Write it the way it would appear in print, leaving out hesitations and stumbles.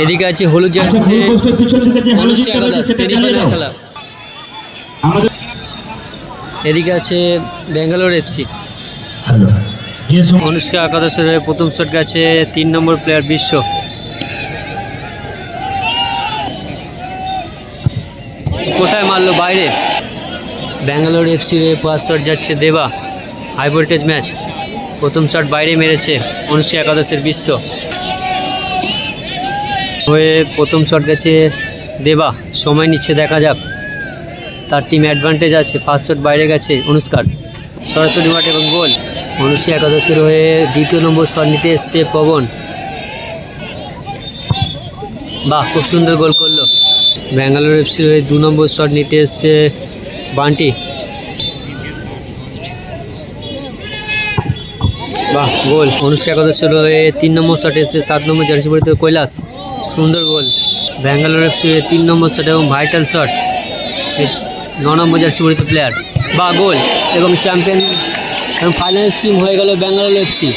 এদিকে আছে হলুদ জার্সিতে অনুষ্ঠিত একাদশ সেমিফাইনাল খেলা। এদিকে আছে ব্যাঙ্গালোর এফসি। অনুষ্কা একাদশের হয়ে প্রথম শট গেছে 3 নম্বর প্লেয়ার বিশ্ব। কোথায় মারলো, বাইরে। ব্যাঙ্গালোর এফসির হয়ে ফার্স্ট শট যাচ্ছে দেবা। হাই ভোল্টেজ ম্যাচ, প্রথম শট বাইরে মেরেছে অনুষ্কা একাদশের বিশ্ব হয়ে। প্রথম শট গেছে দেবা, সময় নিচ্ছে, দেখা যাক। তার টিম অ্যাডভান্টেজ আছে। ফার্স্ট শট বাইরে গেছে অনুষ্কার, সরাসরি মাঠ এবং গোল। অনুষ্কা একাদশের হয়ে দ্বিতীয় নম্বর শট নিতে এসছে পবন। বাহ, খুব সুন্দর গোল করলো। ব্যাঙ্গালোর এফসির হয়ে 2 নম্বর শট নিতে এসছে বান্টি। বাহ, গোল। অনুষ্কা একাদশের হয়ে 3 নম্বর শট এসছে 7 নম্বর জার্সি পরিহিত কৈলাস, সুন্দর গোল। ব্যাঙ্গালোর এফসির হয়ে 3 নম্বর শট এবং ভাইটাল শট 9 নম্বর জার্সি পরিহিত প্লেয়ার। বা গোল এবং চ্যাম্পিয়ন এবং ফাইনালিস্ট টিম হয়ে গেল ব্যাঙ্গালোর এফসি।